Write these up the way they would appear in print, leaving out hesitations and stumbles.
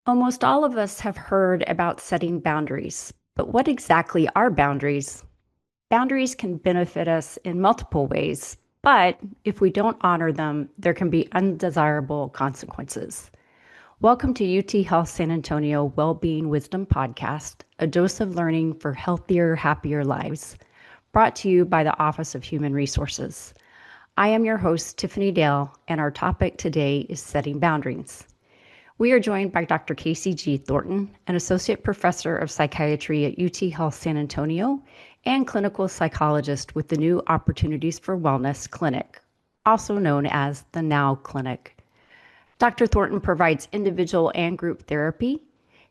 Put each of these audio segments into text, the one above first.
Almost all of us have heard about setting boundaries, but what exactly are boundaries? Boundaries can benefit us in multiple ways, but if we don't honor them, there can be undesirable consequences. Welcome to UT Health San Antonio Wellbeing Wisdom Podcast, a dose of learning for healthier, happier lives, brought to you by the Office of Human Resources. I am your host, Tiffany Dale, and our topic today is setting boundaries. We are joined by Dr. Casey G. Thornton, an associate professor of psychiatry at UT Health San Antonio and clinical psychologist with the New Opportunities for Wellness Clinic, also known as the Now Clinic. Dr. Thornton provides individual and group therapy.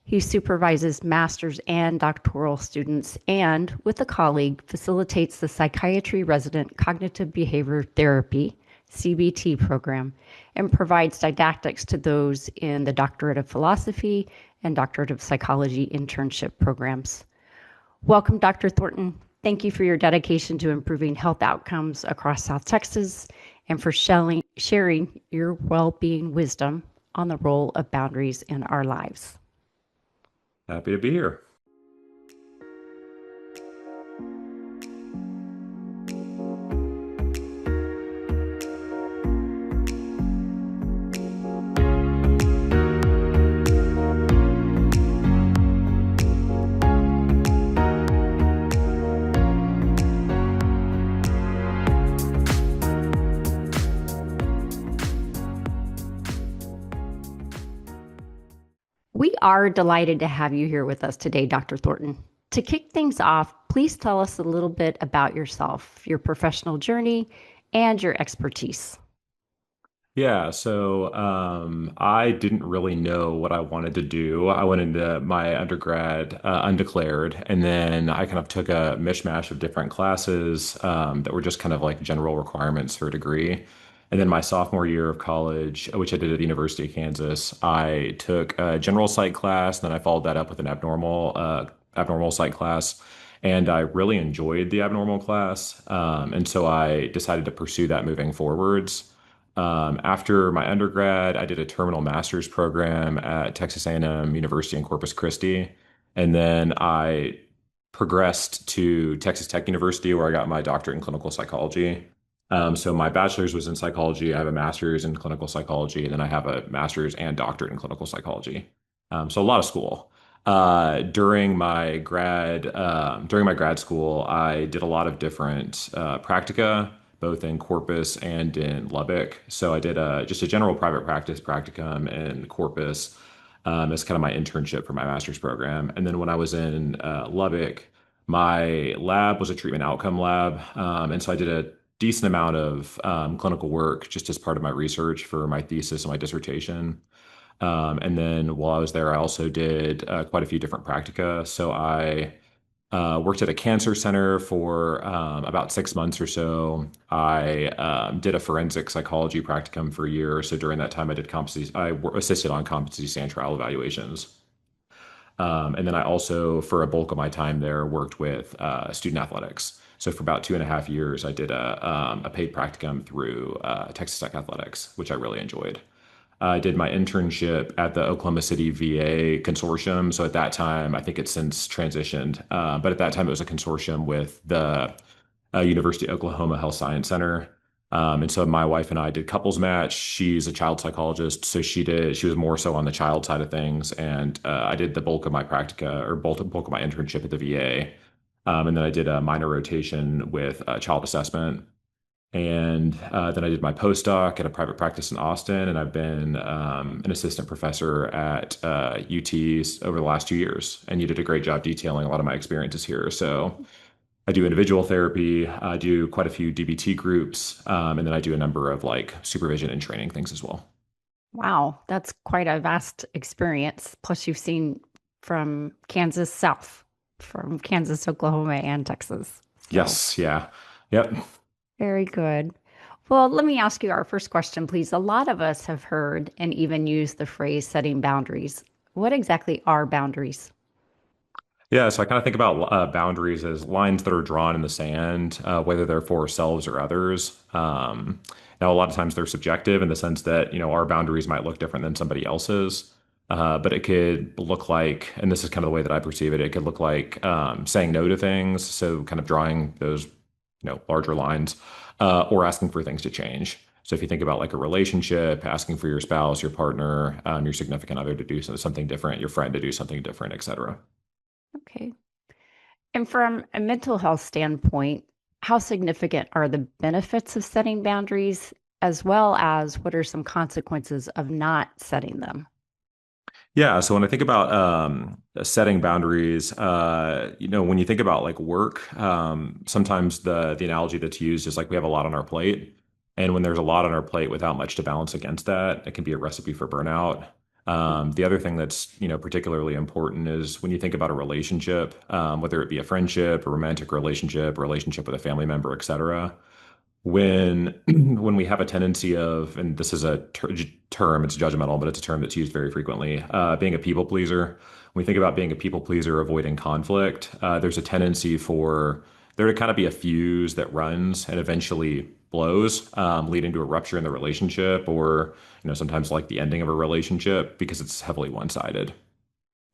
He supervises master's and doctoral students and, with a colleague, facilitates the Psychiatry Resident Cognitive Behavior Therapy CBT program and provides didactics to those in the Doctorate of Philosophy and Doctorate of Psychology internship programs. Welcome, Dr. Thornton. Thank you for your dedication to improving health outcomes across South Texas and for sharing your well-being wisdom on the role of boundaries in our lives. Happy to be here. We are delighted to have you here with us today, Dr. Thornton. To kick things off, please tell us a little bit about yourself, your professional journey, and your expertise. I didn't really know what I wanted to do. I went into my undergrad undeclared, and then I kind of took a mishmash of different classes that were just kind of like general requirements for a degree. And then my sophomore year of college, which I did at the University of Kansas, I took a general psych class, and then I followed that up with an abnormal psych class. And I really enjoyed the abnormal class. And so I decided to pursue that moving forwards. After my undergrad, I did a terminal master's program at Texas A&M University in Corpus Christi, and then I progressed to Texas Tech University, where I got my doctorate in clinical psychology. So my bachelor's was in psychology. I have a master's in clinical psychology, and then I have a master's and doctorate in clinical psychology. So a lot of school. During my grad school, I did a lot of different practica, both in Corpus and in Lubbock. So I did just a general private practice practicum in Corpus as kind of my internship for my master's program. And then when I was in Lubbock, my lab was a treatment outcome lab. And so I did a decent amount of clinical work just as part of my research for my thesis and my dissertation. And then while I was there, I also did quite a few different practica. So I worked at a cancer center for about 6 months or so. I did a forensic psychology practicum for a year. So during that time, assisted on competency stand trial evaluations. And then I also, for a bulk of my time there, worked with student athletics. So for about 2.5 years, I did a paid practicum through Texas Tech Athletics, which I really enjoyed. I did my internship at the Oklahoma City VA consortium. So at that time, I think it's since transitioned, but at that time it was a consortium with the University of Oklahoma Health Science Center. And so my wife and I did couples match. She's a child psychologist, so she was more so on the child side of things, and I did the bulk of my practica or bulk of my internship at the VA. And then I did a minor rotation with child assessment. And then I did my postdoc at a private practice in Austin, and I've been an assistant professor at UT over the last 2 years. And you did a great job detailing a lot of my experiences here. So I do individual therapy, I do quite a few DBT groups, and then I do a number of like supervision and training things as well. Wow, that's quite a vast experience. Plus, you've seen from Kansas South, from Kansas, Oklahoma, and Texas. So Yes, yeah, yep. very good. Well, let me ask you our first question, please. A lot of us have heard and even used the phrase setting boundaries. What exactly are boundaries? Yeah, so I kind of think about boundaries as lines that are drawn in the sand, whether they're for ourselves or others. Now, a lot of times they're subjective in the sense that, our boundaries might look different than somebody else's. But it could look like, and this is kind of the way that I perceive it, it could look like saying no to things. So kind of drawing those, larger lines, or asking for things to change. So if you think about like a relationship, asking for your spouse, your partner, your significant other to do something different, your friend to do something different, et cetera. Okay. And from a mental health standpoint, how significant are the benefits of setting boundaries, as well as what are some consequences of not setting them? Yeah, so when I think about setting boundaries, when you think about like work, sometimes the analogy that's used is like we have a lot on our plate, and when there's a lot on our plate without much to balance against that, it can be a recipe for burnout. The other thing that's particularly important is when you think about a relationship, whether it be a friendship, a romantic relationship, a relationship with a family member, et cetera, when when we have a tendency of, and this is a term, it's judgmental, but it's a term that's used very frequently, being a people pleaser. When we think about being a people pleaser, avoiding conflict, there's a tendency for there to kind of be a fuse that runs and eventually blows, leading to a rupture in the relationship, or sometimes like the ending of a relationship because it's heavily one-sided.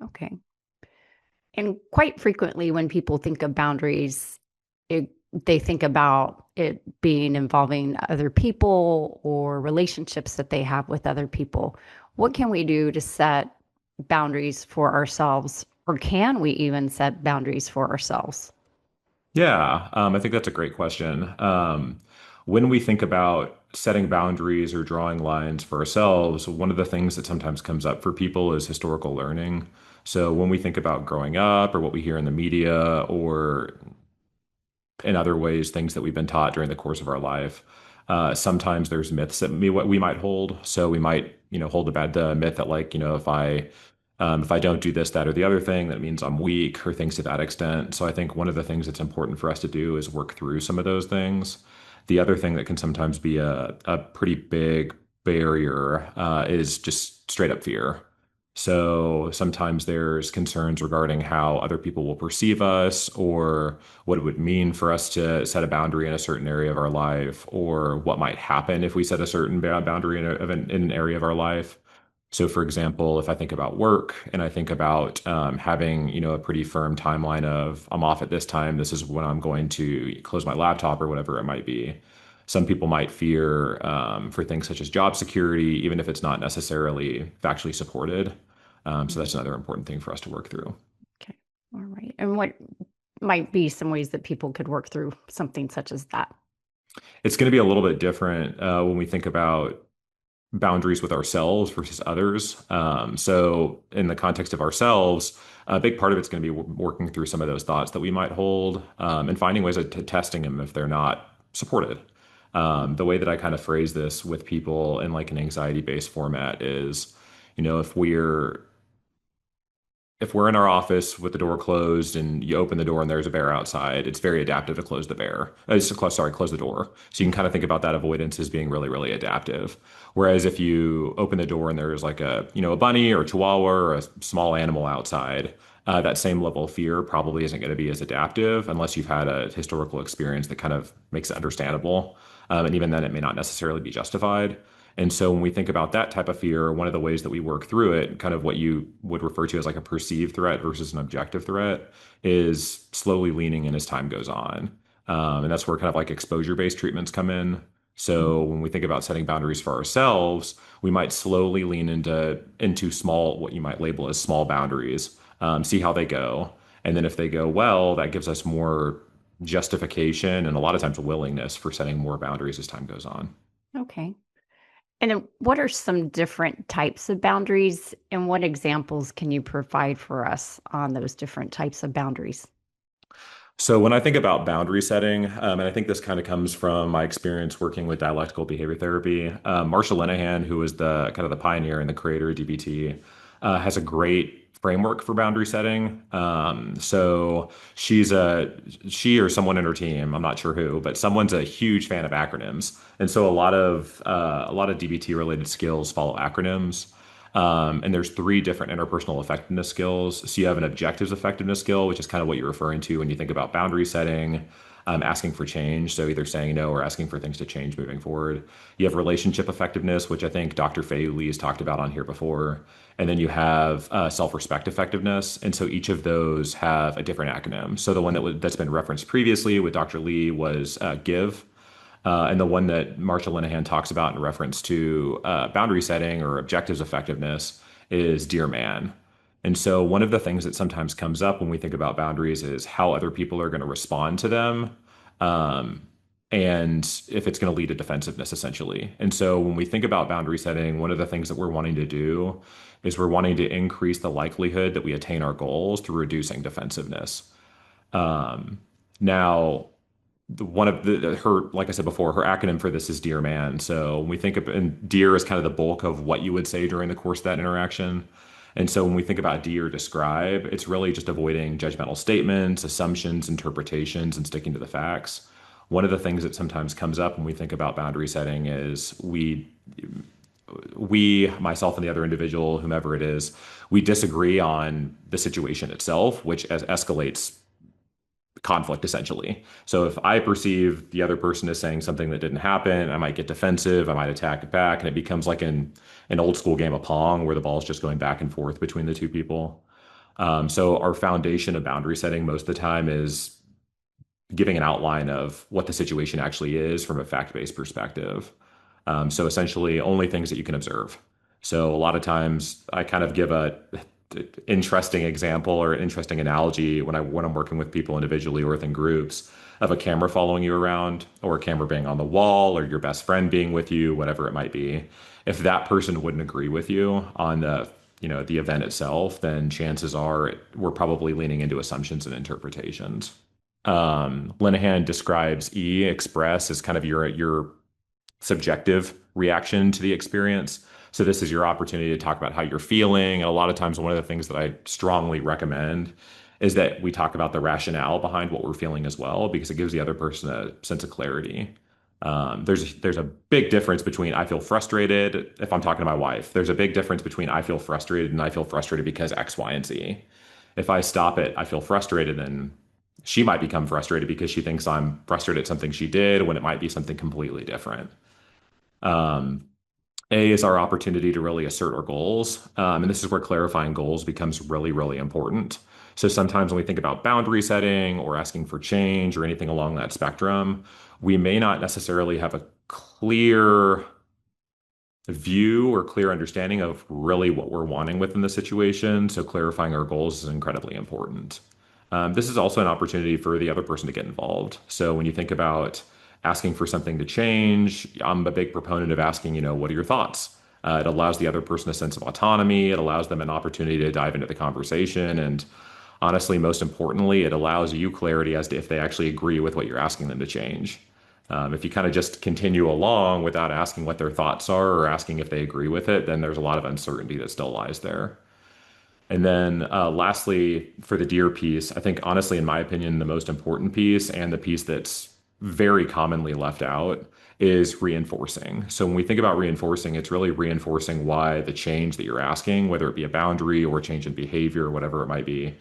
Okay. And quite frequently, when people think of boundaries, it, they think about it being involving other people or relationships that they have with other people. What can we do to set boundaries for ourselves, or can we even set boundaries for ourselves? Yeah, I think that's a great question. When we think about setting boundaries or drawing lines for ourselves, one of the things that sometimes comes up for people is historical learning. So when we think about growing up or what we hear in the media or in other ways, things that we've been taught during the course of our life, sometimes there's myths that we might hold. So we might, hold the myth that like, if I don't do this, that, or the other thing, that means I'm weak or things to that extent. So I think one of the things that's important for us to do is work through some of those things. The other thing that can sometimes be a pretty big barrier is just straight up fear. So sometimes there's concerns regarding how other people will perceive us or what it would mean for us to set a boundary in a certain area of our life or what might happen if we set a certain boundary in an area of our life. So, for example, if I think about work and I think about having, a pretty firm timeline of I'm off at this time, this is when I'm going to close my laptop or whatever it might be. Some people might fear for things such as job security, even if it's not necessarily factually supported. So that's another important thing for us to work through. Okay. All right. And what might be some ways that people could work through something such as that? It's going to be a little bit different when we think about boundaries with ourselves versus others. So, in the context of ourselves, a big part of it's going to be working through some of those thoughts that we might hold and finding ways of testing them if they're not supported. The way that I kind of phrase this with people in like an anxiety-based format is, if we're in our office with the door closed and you open the door and there's a bear outside, it's very adaptive to close the bear. Close the door. So you can kind of think about that avoidance as being really, really adaptive. Whereas if you open the door and there's like a bunny or a chihuahua or a small animal outside, that same level of fear probably isn't going to be as adaptive unless you've had a historical experience that kind of makes it understandable. And even then, it may not necessarily be justified. And so when we think about that type of fear, one of the ways that we work through it, kind of what you would refer to as like a perceived threat versus an objective threat, is slowly leaning in as time goes on. And that's where kind of like exposure-based treatments come in. So when we think about setting boundaries for ourselves, we might slowly lean into small, what you might label as small boundaries, see how they go. And then if they go well, that gives us more justification and a lot of times willingness for setting more boundaries as time goes on. Okay. And then what are some different types of boundaries, and what examples can you provide for us on those different types of boundaries? So when I think about boundary setting, and I think this kind of comes from my experience working with dialectical behavior therapy, Marsha Linehan, who is the kind of the pioneer and the creator of DBT, has a great framework for boundary setting. So she or someone in her team, I'm not sure who, but someone's a huge fan of acronyms, and so a lot of DBT related skills follow acronyms. And there's three different interpersonal effectiveness skills. So you have an objectives effectiveness skill, which is kind of what you're referring to when you think about boundary setting. asking for change. So either saying no or asking for things to change moving forward. You have relationship effectiveness, which I think Dr. Fay Lee has talked about on here before. And then you have self-respect effectiveness. And so each of those have a different acronym. So the one that's been referenced previously with Dr. Lee was GIVE. And the one that Marsha Linehan talks about in reference to boundary setting or objectives effectiveness is Dear Man. And so one of the things that sometimes comes up when we think about boundaries is how other people are going to respond to them. Um, and if it's going to lead to defensiveness, essentially. And so when we think about boundary setting, one of the things that we're wanting to do is we're wanting to increase the likelihood that we attain our goals through reducing defensiveness. Um, Now, one of her, like I said before, her acronym for this is Dear Man. So when we think of, and Dear is kind of the bulk of what you would say during the course of that interaction. And so when we think about Dear describe, it's really just avoiding judgmental statements, assumptions, interpretations, and sticking to the facts. One of the things that sometimes comes up when we think about boundary setting is myself and the other individual, whomever it is, we disagree on the situation itself, which escalates conflict essentially. So if I perceive the other person as saying something that didn't happen, I might get defensive, I might attack it back, and it becomes like an old school game of Pong where the ball is just going back and forth between the two people. So our foundation of boundary setting most of the time is giving an outline of what the situation actually is from a fact-based perspective. So essentially, only things that you can observe. So a lot of times, I kind of give a interesting example or an interesting analogy when I'm working with people individually or within groups of a camera following you around, or a camera being on the wall, or your best friend being with you, whatever it might be. If that person wouldn't agree with you on the event itself, then chances are we're probably leaning into assumptions and interpretations. Linehan describes express as kind of your subjective reaction to the experience. So this is your opportunity to talk about how you're feeling. And a lot of times, one of the things that I strongly recommend is that we talk about the rationale behind what we're feeling as well, because it gives the other person a sense of clarity. There's a big difference between I feel frustrated if I'm talking to my wife. There's a big difference between I feel frustrated and I feel frustrated because X, Y, and Z. If I stop it, I feel frustrated, then she might become frustrated because she thinks I'm frustrated at something she did when it might be something completely different. Um, A is our opportunity to really assert our goals. And this is where clarifying goals becomes really, really important. So sometimes when we think about boundary setting or asking for change or anything along that spectrum, we may not necessarily have a clear view or clear understanding of really what we're wanting within the situation. So clarifying our goals is incredibly important. This is also an opportunity for the other person to get involved. So when you think about asking for something to change, I'm a big proponent of asking, what are your thoughts? It allows the other person a sense of autonomy. It allows them an opportunity to dive into the conversation. And honestly, most importantly, it allows you clarity as to if they actually agree with what you're asking them to change. If you kind of just continue along without asking what their thoughts are or asking if they agree with it, then there's a lot of uncertainty that still lies there. And then lastly, for the deer piece, I think honestly, in my opinion, the most important piece and the piece that's very commonly left out is reinforcing. So when we think about reinforcing, it's really reinforcing why the change that you're asking, whether it be a boundary or a change in behavior or whatever it might be,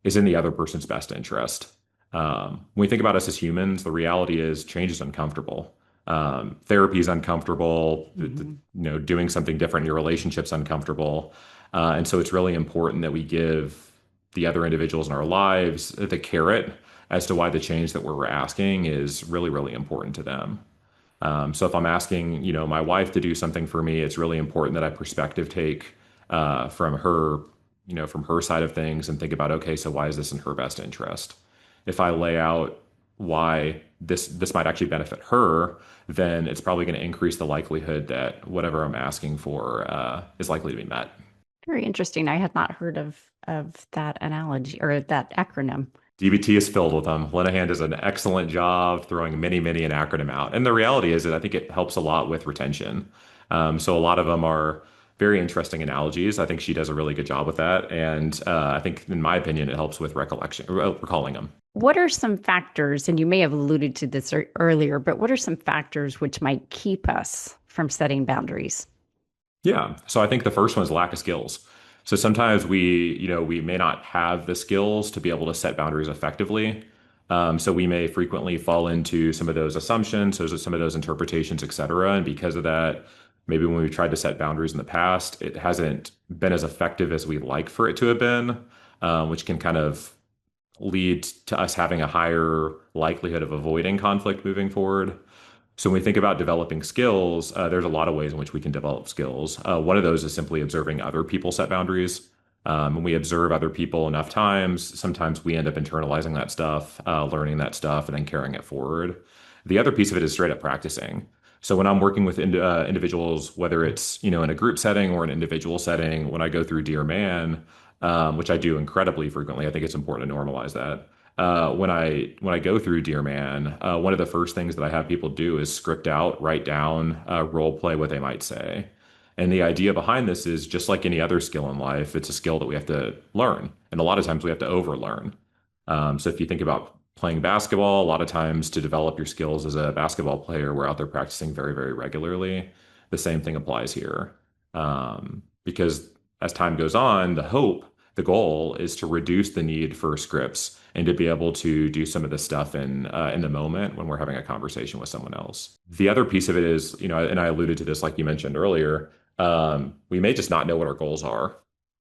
is in the other person's best interest. When we think about us as humans, the reality is change is uncomfortable. Therapy is uncomfortable. Mhm. Doing something different in your relationship's uncomfortable. And so it's really important that we give the other individuals in our lives the carrot as to why the change that we're asking is really, really important to them. So if I'm asking, my wife to do something for me, it's really important that I perspective take from her, from her side of things and think about, okay, so why is this in her best interest? If I lay out why this might actually benefit her, then it's probably going to increase the likelihood that whatever I'm asking for is likely to be met. Very interesting. I had not heard of that analogy or that acronym. DBT is filled with them. Linehan does an excellent job throwing many, many an acronym out. And the reality is that I think it helps a lot with retention. So a lot of them are very interesting analogies. I think she does a really good job with that. And I think, in my opinion, it helps with recalling them. What are some factors, and you may have alluded to this earlier, but what are some factors which might keep us from setting boundaries? Yeah. So I think the first one is lack of skills. So sometimes we may not have the skills to be able to set boundaries effectively. So we may frequently fall into some of those assumptions, some of those interpretations, et cetera. And because of that, maybe when we've tried to set boundaries in the past, it hasn't been as effective as we'd like for it to have been, which can kind of lead to us having a higher likelihood of avoiding conflict moving forward. So when we think about developing skills, there's a lot of ways in which we can develop skills. One of those is simply observing other people set boundaries. When we observe other people enough times, sometimes we end up internalizing that stuff, learning that stuff, and then carrying it forward. The other piece of it is straight up practicing. So when I'm working with individuals, whether it's in a group setting or an individual setting, when I go through Dear Man, which I do incredibly frequently, I think it's important to normalize that when I go through Dear Man, one of the first things that I have people do is script out, write down, role play what they might say. And the idea behind this is just like any other skill in life, it's a skill that we have to learn. And a lot of times we have to overlearn. So if you think about playing basketball, a lot of times to develop your skills as a basketball player, we're out there practicing very, very regularly. The same thing applies here. Because as time goes on, the goal is to reduce the need for scripts and to be able to do some of this stuff in the moment when we're having a conversation with someone else. The other piece of it is, and I alluded to this, like you mentioned earlier, we may just not know what our goals are.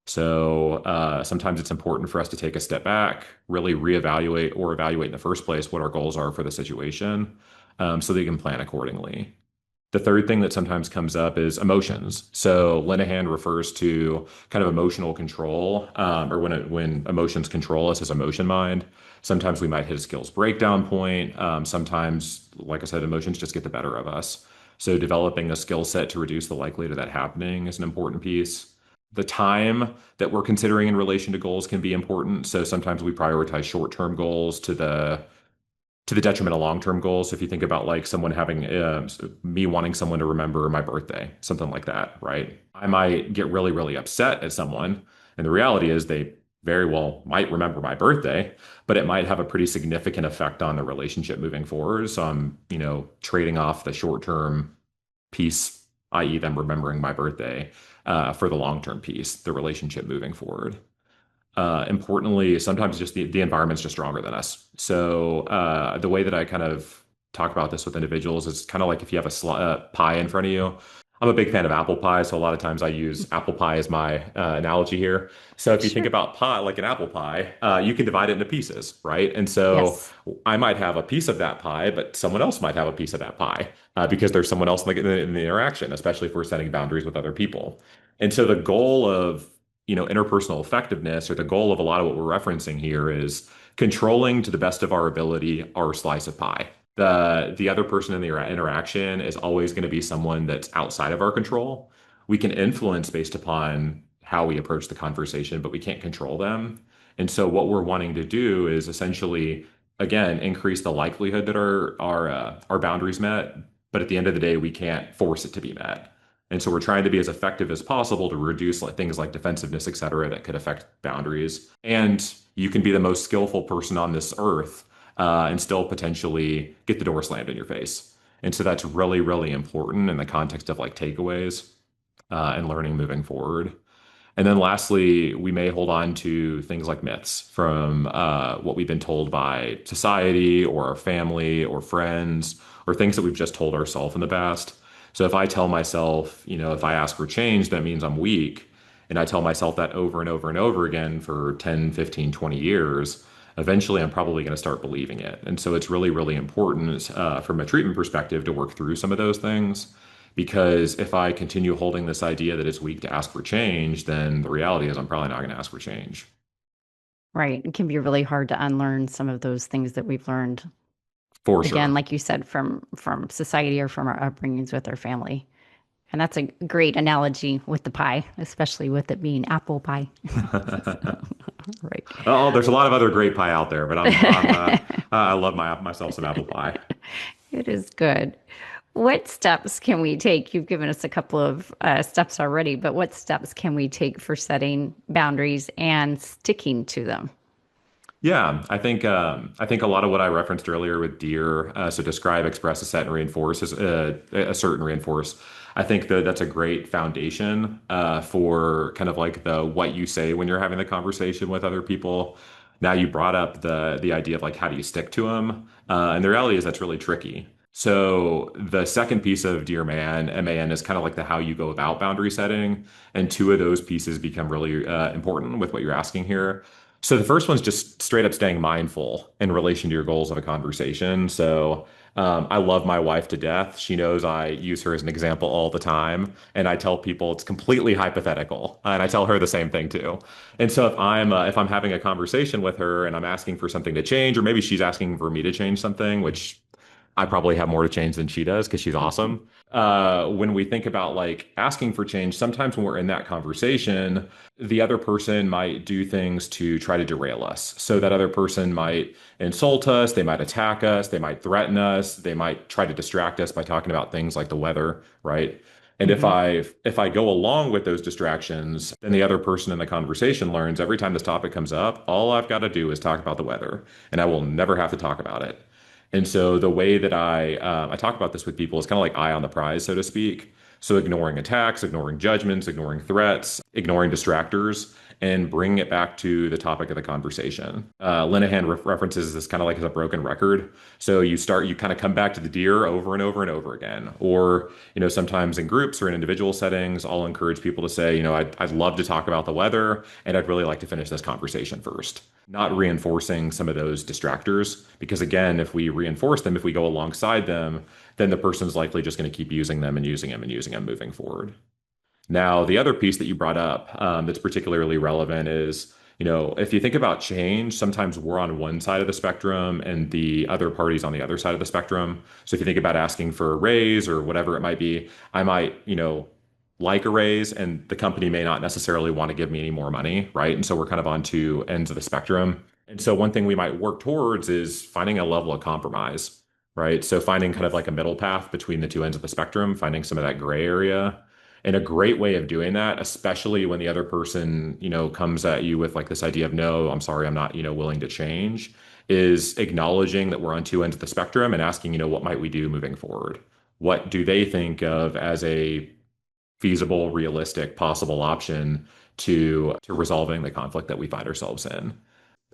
So sometimes it's important for us to take a step back, really reevaluate or evaluate in the first place what our goals are for the situation, so that you can plan accordingly. The third thing that sometimes comes up is emotions. So Linehan refers to kind of emotional control, or when emotions control us as emotion mind. Sometimes we might hit a skills breakdown point. Sometimes, like I said, emotions just get the better of us. So developing a skill set to reduce the likelihood of that happening is an important piece. The time that we're considering in relation to goals can be important. So sometimes we prioritize short-term goals to the detriment of long-term goals. So if you think about like someone having me wanting someone to remember my birthday, something like that, right? I might get really, really upset at someone. And the reality is they very well might remember my birthday, but it might have a pretty significant effect on the relationship moving forward. So I'm, trading off the short-term piece, i.e., them remembering my birthday, for the long-term piece, the relationship moving forward. Importantly, sometimes just the environment's just stronger than us. So the way that I kind of talk about this with individuals is kind of like if you have pie in front of you. I'm a big fan of apple pie, so a lot of times I use apple pie as my analogy here. So if you think Sure. about pie, like an apple pie, you can divide it into pieces, right? And so Yes. I might have a piece of that pie, but someone else might have a piece of that pie because there's someone else in the interaction, especially if we're setting boundaries with other people. And so the goal of interpersonal effectiveness, or the goal of a lot of what we're referencing here, is controlling to the best of our ability our slice of pie. The other person in the interaction is always going to be someone that's outside of our control. We can influence based upon how we approach the conversation, but we can't control them. And so what we're wanting to do is essentially, again, increase the likelihood that our boundaries met, but at the end of the day, we can't force it to be met. And so we're trying to be as effective as possible to reduce things like defensiveness, et cetera, that could affect boundaries. And you can be the most skillful person on this earth, and still potentially get the door slammed in your face. And so that's really, really important in the context of like takeaways, and learning moving forward. And then lastly, we may hold on to things like myths from what we've been told by society or our family or friends, or things that we've just told ourselves in the past. So if I tell myself, if I ask for change, that means I'm weak. And I tell myself that over and over and over again for 10, 15, 20 years, eventually I'm probably going to start believing it. And so it's really, really important from a treatment perspective to work through some of those things. Because if I continue holding this idea that it's weak to ask for change, then the reality is I'm probably not going to ask for change. Right. It can be really hard to unlearn some of those things that we've learned. For Again, sure. like you said, from society or from our upbringings with our family. And that's a great analogy with the pie, especially with it being apple pie. Right. Oh, there's a lot of other great pie out there, but I love myself some apple pie. It is good. What steps can we take? You've given us a couple of steps already, but what steps can we take for setting boundaries and sticking to them? Yeah, I think a lot of what I referenced earlier with deer, so describe, express, assert, and reinforce is assert and reinforce. I think that that's a great foundation for kind of like the what you say when you're having the conversation with other people. Now you brought up the idea of like how do you stick to them, and the reality is that's really tricky. So the second piece of Dear Man, MAN, is kind of like the how you go about boundary setting, and two of those pieces become really important with what you're asking here. So the first one's just straight up staying mindful in relation to your goals of a conversation. So I love my wife to death. She knows I use her as an example all the time, and I tell people it's completely hypothetical, and I tell her the same thing too. And so if I'm having a conversation with her and I'm asking for something to change, or maybe she's asking for me to change something, which I probably have more to change than she does because she's awesome. When we think about like asking for change, sometimes when we're in that conversation, the other person might do things to try to derail us. So that other person might insult us, they might attack us, they might threaten us, they might try to distract us by talking about things like the weather, right? And Hmm. if I go along with those distractions, then the other person in the conversation learns every time this topic comes up, all I've got to do is talk about the weather, and I will never have to talk about it. And so the way that I talk about this with people is kind of like eye on the prize, so to speak. So ignoring attacks, ignoring judgments, ignoring threats, ignoring distractors, and bringing it back to the topic of the conversation. Linehan references this kind of like as a broken record. So you kind of come back to the deer over and over and over again. Or, sometimes in groups or in individual settings, I'll encourage people to say, I'd love to talk about the weather, and I'd really like to finish this conversation first. Not reinforcing some of those distractors, because again, if we reinforce them, if we go alongside them, then the person's likely just going to keep using them and using them and using them moving forward. Now, the other piece that you brought up that's particularly relevant is, if you think about change, sometimes we're on one side of the spectrum and the other party's on the other side of the spectrum. So if you think about asking for a raise or whatever it might be, I might, like a raise, and the company may not necessarily want to give me any more money, right? And so we're kind of on two ends of the spectrum. And so one thing we might work towards is finding a level of compromise, right? So finding kind of like a middle path between the two ends of the spectrum, finding some of that gray area. And a great way of doing that, especially when the other person, comes at you with like this idea of, no, I'm sorry, I'm not, willing to change, is acknowledging that we're on two ends of the spectrum and asking, what might we do moving forward? What do they think of as a feasible, realistic, possible option to resolving the conflict that we find ourselves in?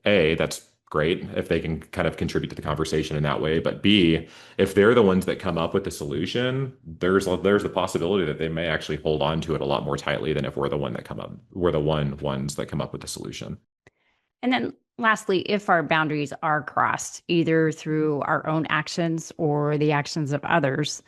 A, that's great if they can kind of contribute to the conversation in that way. But B, if they're the ones that come up with the solution, there's the possibility that they may actually hold on to it a lot more tightly than if we're the ones that come up with the solution. And then lastly, if our boundaries are crossed, either through our own actions or the actions of others,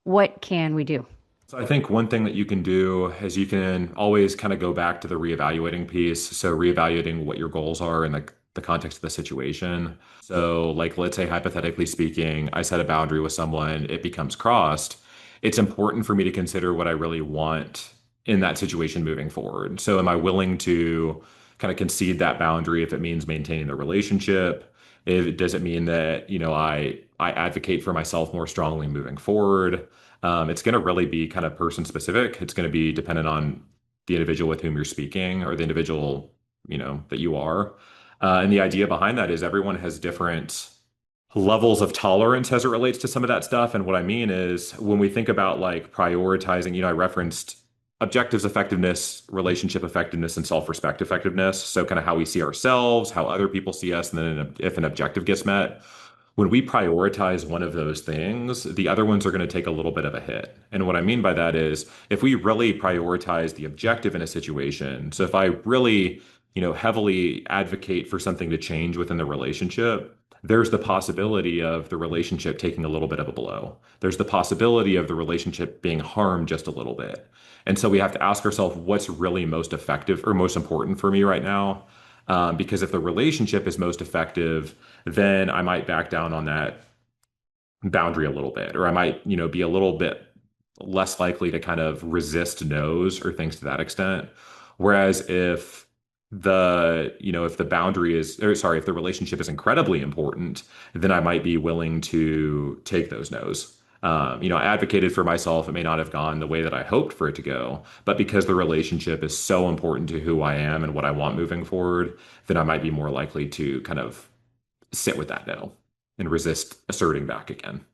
what can we do? So I think one thing that you can do is you can always kind of go back to the reevaluating piece. So reevaluating what your goals are in the context of the situation. So like let's say hypothetically speaking, I set a boundary with someone, it becomes crossed. It's important for me to consider what I really want in that situation moving forward. So am I willing to kind of concede that boundary if it means maintaining the relationship? Does it mean that, I advocate for myself more strongly moving forward? It's going to really be kind of person specific. It's going to be dependent on the individual with whom you're speaking or the individual, that you are. And the idea behind that is everyone has different levels of tolerance as it relates to some of that stuff. And what I mean is when we think about like prioritizing, I referenced objectives effectiveness, relationship effectiveness, and self-respect effectiveness. So kind of how we see ourselves, how other people see us, and then if an objective gets met, when we prioritize one of those things, the other ones are going to take a little bit of a hit. And what I mean by that is if we really prioritize the objective in a situation, so if I really, heavily advocate for something to change within the relationship, there's the possibility of the relationship taking a little bit of a blow. There's the possibility of the relationship being harmed just a little bit. And so we have to ask ourselves what's really most effective or most important for me right now. Because if the relationship is most effective, then I might back down on that boundary a little bit, or I might, be a little bit less likely to kind of resist no's or things to that extent. Whereas if the boundary is, or sorry, if the relationship is incredibly important, then I might be willing to take those no's. I advocated for myself. It may not have gone the way that I hoped for it to go, but because the relationship is so important to who I am and what I want moving forward, then I might be more likely to kind of sit with that no and resist asserting back again.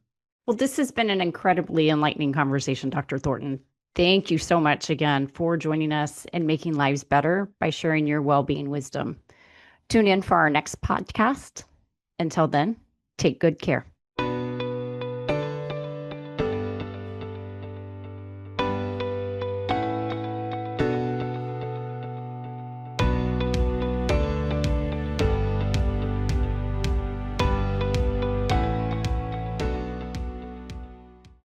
Well, this has been an incredibly enlightening conversation, Dr. Thornton. Thank you so much again for joining us and making lives better by sharing your well being wisdom. Tune in for our next podcast. Until then, take good care.